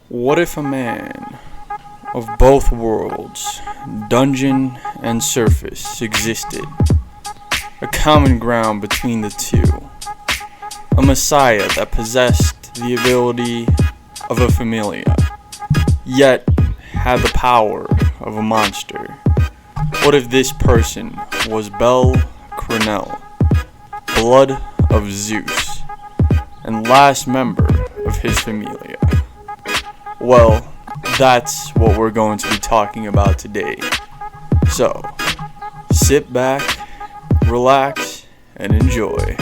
What if a man of both worlds, dungeon and surface, existed? A common ground between the two. A messiah that possessed the ability of a familia, yet had the power of a monster. What if this person was Cranel, blood of Zeus, and last member of his familia? Well, that's what we're going to be talking about today. So, sit back, relax, and enjoy.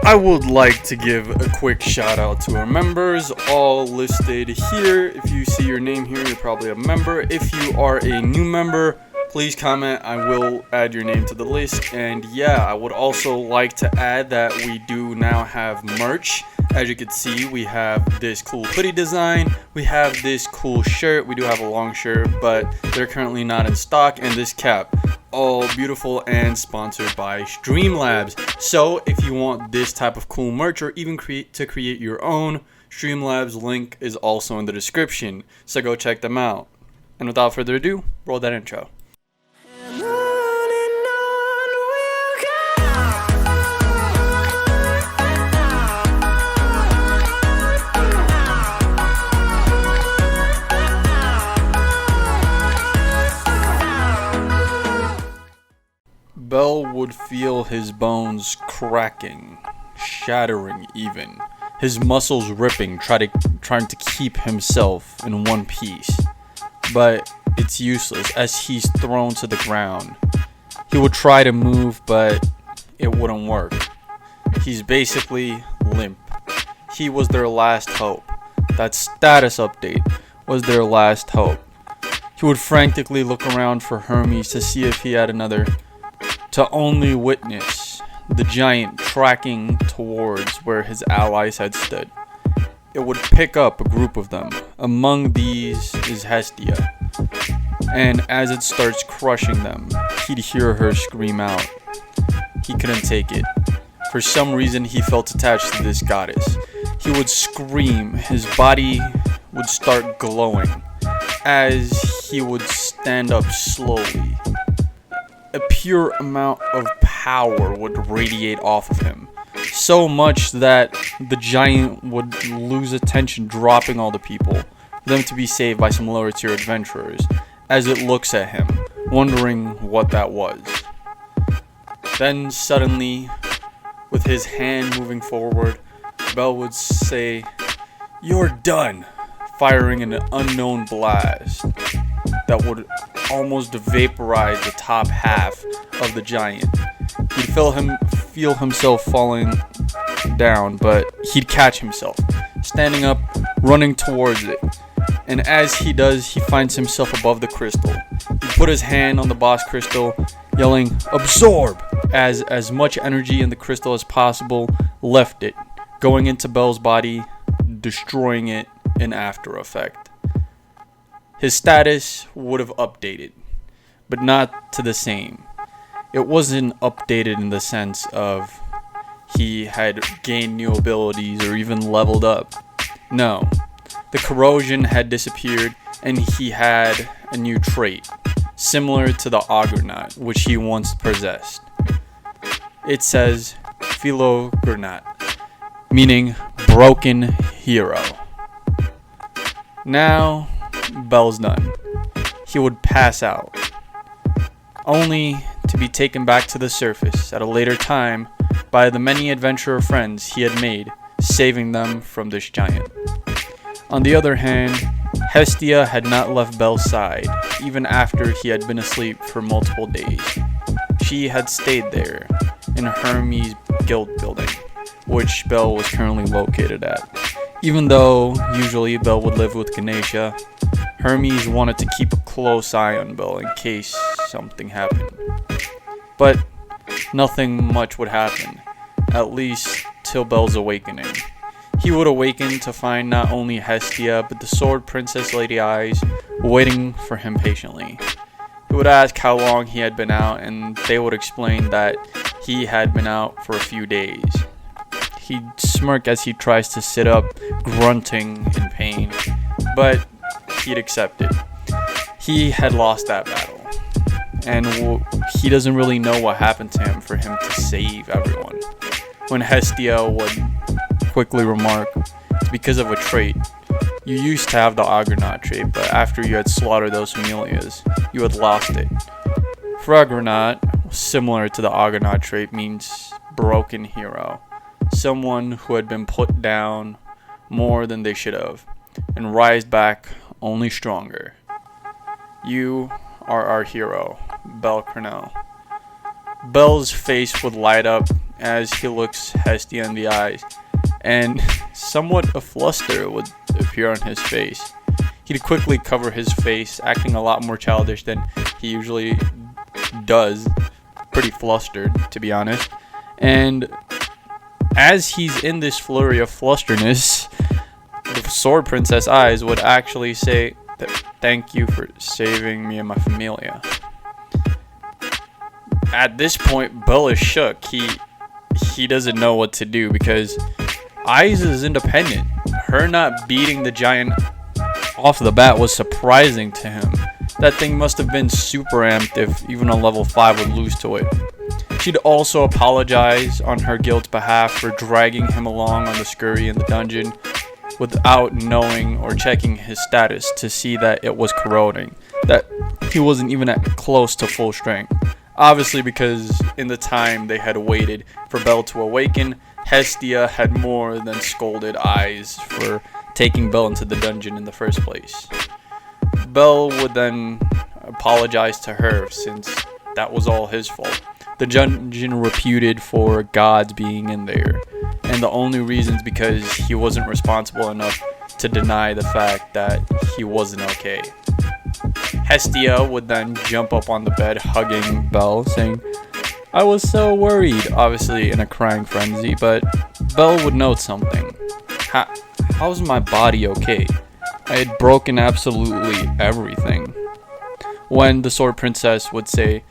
I would like to give a quick shout out to our members, all listed here. If you see your name here, you're probably a member. If you are a new member, please comment. I will add your name to the list. And yeah, I would also like to add that we do now have merch. As you can see, we have this cool hoodie design. We have this cool shirt. We do have a long shirt, but they're currently not in stock. And this cap, all beautiful and sponsored by Streamlabs. So if you want this type of cool merch or even create your own, Streamlabs link is also in the description. So go check them out. And without further ado, roll that intro. Bell would feel his bones cracking, shattering even, his muscles ripping, trying to keep himself in one piece. But it's useless as he's thrown to the ground. He would try to move, but it wouldn't work. He's basically limp. He was their last hope. That status update was their last hope. He would frantically look around for Hermes to see if he had another, to only witness the giant tracking towards where his allies had stood. It would pick up a group of them. Among these is Hestia. And as it starts crushing them, he'd hear her scream out. He couldn't take it. For some reason, he felt attached to this goddess. He would scream. His body would start glowing as he would stand up slowly. A pure amount of power would radiate off of him, so much that the giant would lose attention, dropping all the people, for them to be saved by some lower tier adventurers, as it looks at him, wondering what that was. Then suddenly, with his hand moving forward, Bell would say, "You're done," firing an unknown blast that would almost vaporize the top half of the giant. He'd feel himself falling down, but he'd catch himself, standing up, running towards it. And as he does, he finds himself above the crystal. He put his hand on the boss crystal, yelling, "Absorb!" as much energy in the crystal as possible left it, going into Bell's body, destroying it in After Effect. His status would have updated, but not to the same. It wasn't updated in the sense of he had gained new abilities or even leveled up. No, the corrosion had disappeared and he had a new trait, similar to the Augernaut, which he once possessed. It says Philogernat, meaning broken hero. Now, Bell's done. He would pass out, only to be taken back to the surface at a later time by the many adventurer friends he had made, saving them from this giant. On the other hand, Hestia had not left Bell's side, even after he had been asleep for multiple days. She had stayed there, in Hermes' guild building, which Bell was currently located at. Even though usually Bell would live with Ganesha, Hermes wanted to keep a close eye on Bell in case something happened. But nothing much would happen, at least till Bell's awakening. He would awaken to find not only Hestia, but the Sword Princess Lady Eyes waiting for him patiently. He would ask how long he had been out, and they would explain that he had been out for a few days. He'd smirk as he tries to sit up, grunting in pain, but he'd accept it. He had lost that battle, and he doesn't really know what happened to him for him to save everyone. When Hestia would quickly remark, it's because of a trait. You used to have the Argonaut trait, but after you had slaughtered those familias, you had lost it. Fragonaut, similar to the Argonaut trait, means broken hero. Someone who had been put down more than they should have, and rise back only stronger. You are our hero, Bell Cranel. Bell's face would light up as he looks Hestia in the eyes, and somewhat a fluster would appear on his face. He'd quickly cover his face, acting a lot more childish than he usually does. Pretty flustered, to be honest. And as he's in this flurry of flusterness, the Sword Princess eyes would actually say, "Thank you for saving me and my familia." At this point, Bell is shook. He doesn't know what to do because Eyes is independent. Her not beating the giant off the bat was surprising to him. That thing must have been super amped if even a level 5 would lose to it. She'd also apologize on her guild's behalf for dragging him along on the scurry in the dungeon without knowing or checking his status to see that it was corroding, that he wasn't even at close to full strength. Obviously, because in the time they had waited for Bell to awaken, Hestia had more than scolded Eyes for taking Bell into the dungeon in the first place. Bell would then apologize to her since that was all his fault. The dungeon reputed for gods being in there, and the only reason's because he wasn't responsible enough to deny the fact that he wasn't okay. Hestia would then jump up on the bed, hugging Bell, saying, "I was so worried," obviously in a crying frenzy, but Bell would note something. How's my body okay? I had broken absolutely everything. When the Sword Princess would say,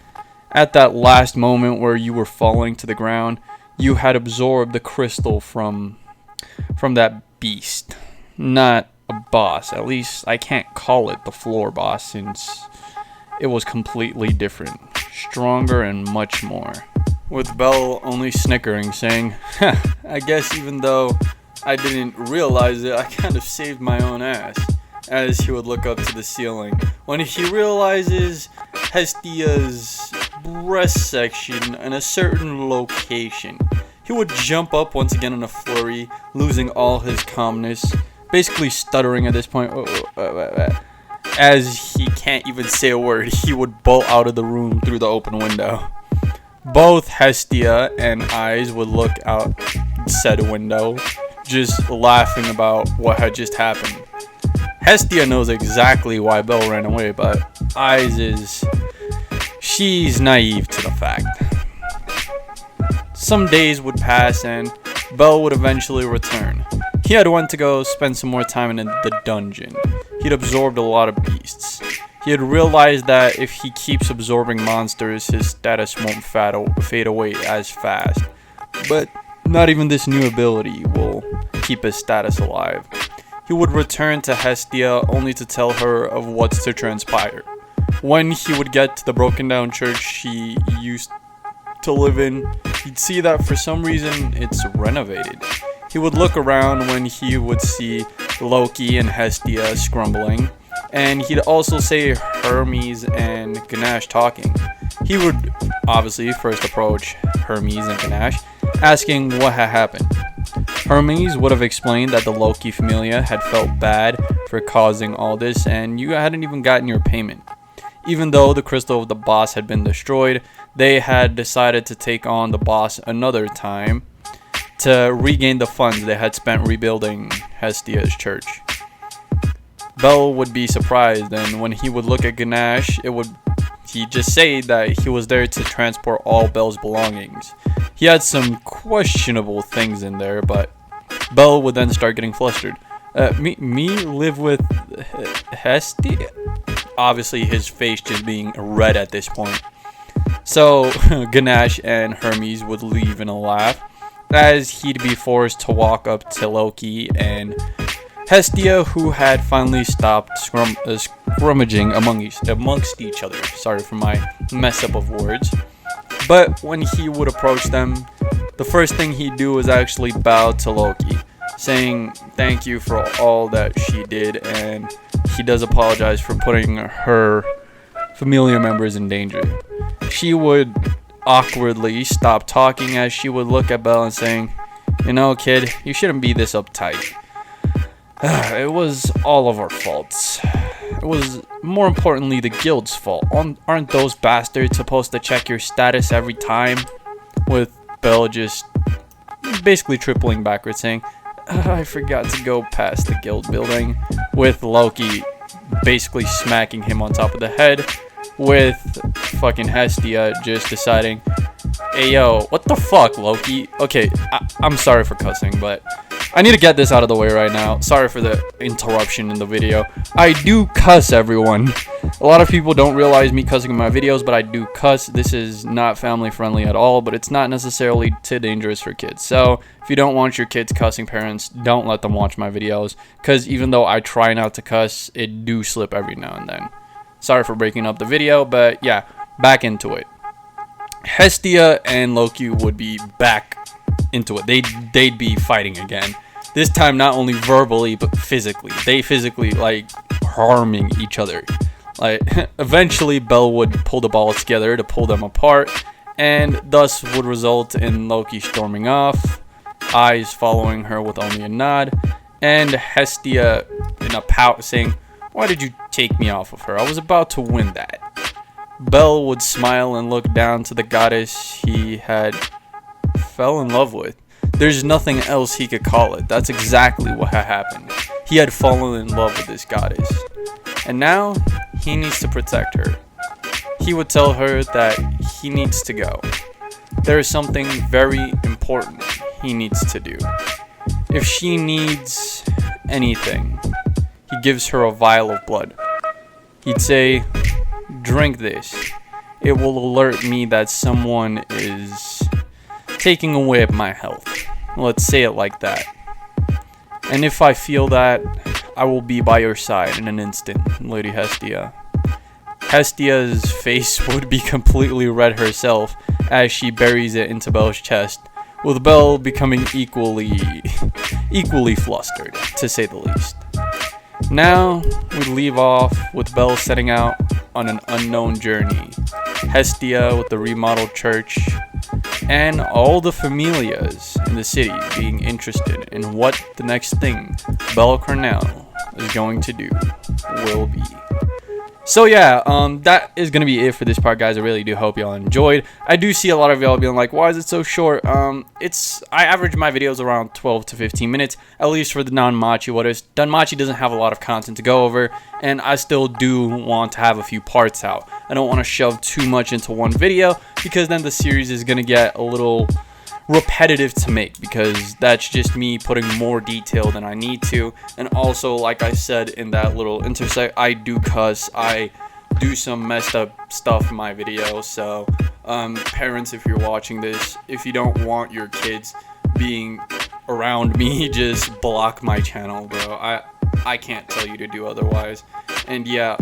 "At that last moment where you were falling to the ground, you had absorbed the crystal from that beast. Not a boss. At least I can't call it the floor boss since it was completely different. Stronger and much more." With Bell only snickering, saying, "I guess even though I didn't realize it, I kind of saved my own ass," as he would look up to the ceiling. When he realizes Hestia's breast section in a certain location, he would jump up once again in a flurry, losing all his calmness, basically stuttering at this point. As he can't even say a word, he would bolt out of the room through the open window. Both Hestia and Eyes would look out said window, just laughing about what had just happened. Hestia knows exactly why Bell ran away, but Eyes she's naive to the fact. Some days would pass and Bell would eventually return. He had went to go spend some more time in the dungeon. He'd absorbed a lot of beasts. He had realized that if he keeps absorbing monsters, his status won't fade away as fast. But not even this new ability will keep his status alive. He would return to Hestia only to tell her of what's to transpire. When he would get to the broken down church she used to live in, he'd see that for some reason it's renovated. He would look around when he would see Loki and Hestia scrumbling, and he'd also say Hermes and Ganesh talking. He would obviously first approach Hermes and Ganesh, asking what had happened. Hermes would have explained that the Loki Familia had felt bad for causing all this, and you hadn't even gotten your payment. Even though the crystal of the boss had been destroyed, they had decided to take on the boss another time to regain the funds they had spent rebuilding Hestia's church. Bell would be surprised, and when he would look at Ganesh, he'd just say that he was there to transport all Bell's belongings. He had some questionable things in there, but Bell would then start getting flustered. Me live with Hestia? obviously his face just being red at this point. So Ganesh and Hermes would leave in a laugh, as he'd be forced to walk up to Loki and Hestia, who had finally stopped scrummaging amongst each other. Sorry for my mess up of words. But when he would approach them, the first thing he'd do was actually bow to Loki, saying thank you for all that she did, and he does apologize for putting her familiar members in danger. She would awkwardly stop talking as she would look at Belle and saying, "You know, kid, you shouldn't be this uptight. It was all of our faults. It was, more importantly, the guild's fault. Aren't those bastards supposed to check your status every time?" With Belle just basically tripling backwards, saying, "I forgot to go past the guild building." With Loki basically smacking him on top of the head. With fucking Hestia just deciding, "Hey yo, what the fuck, Loki?" Okay, I'm sorry for cussing, but I need to get this out of the way right now. Sorry for the interruption in the video. I do cuss, everyone. A lot of people don't realize me cussing in my videos, but I do cuss. This is not family friendly at all, but it's not necessarily too dangerous for kids. So if you don't want your kids cussing, parents, don't let them watch my videos, because even though I try not to cuss, it do slip every now and then. Sorry for breaking up the video, but yeah, back into it. Hestia and Loki would be back into it. They'd be fighting again. This time not only verbally but physically. They physically like harming each other. Like eventually Belle would pull the balls together to pull them apart, and thus would result in Loki storming off, Eyes following her with only a nod, and Hestia in a pout saying, "Why did you take me off of her? I was about to win that." Belle would smile and look down to the goddess he had fell in love with. There's nothing else he could call it. That's exactly what had happened. He had fallen in love with this goddess, and now he needs to protect her. He would tell her that he needs to go. There is something very important he needs to do. If she needs anything, he gives her a vial of blood. He'd say, "Drink this. It will alert me that someone is taking away my health." Let's say it like that. "And if I feel that, I will be by your side in an instant, Lady Hestia." Hestia's face would be completely red herself as she buries it into Belle's chest, with Belle becoming equally flustered, to say the least. Now, we leave off with Belle setting out on an unknown journey, Hestia with the remodeled church, and all the familias in the city being interested in what the next thing Belle Cranel is going to do will be. So yeah, that is going to be it for this part, guys. I really do hope y'all enjoyed. I do see a lot of y'all being like, "Why is it so short?" I average my videos around 12 to 15 minutes, at least for the non-machi waters. Danmachi doesn't have a lot of content to go over, and I still do want to have a few parts out. I don't want to shove too much into one video, because then the series is going to get a little repetitive to make, because that's just me putting more detail than I need to. And also, like I said in that little intersect, I do cuss, I do some messed up stuff in my video. So parents, if you're watching this, if you don't want your kids being around me, just block my channel, bro. I can't tell you to do otherwise. And yeah,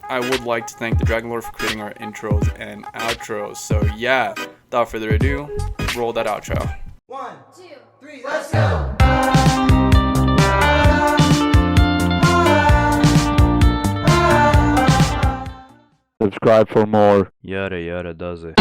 I would like to thank the Dragon Lord for creating our intros and outros. So yeah, without further ado, roll that outro. 1, 2, 3, let's go! Subscribe for more. Yada yada does it.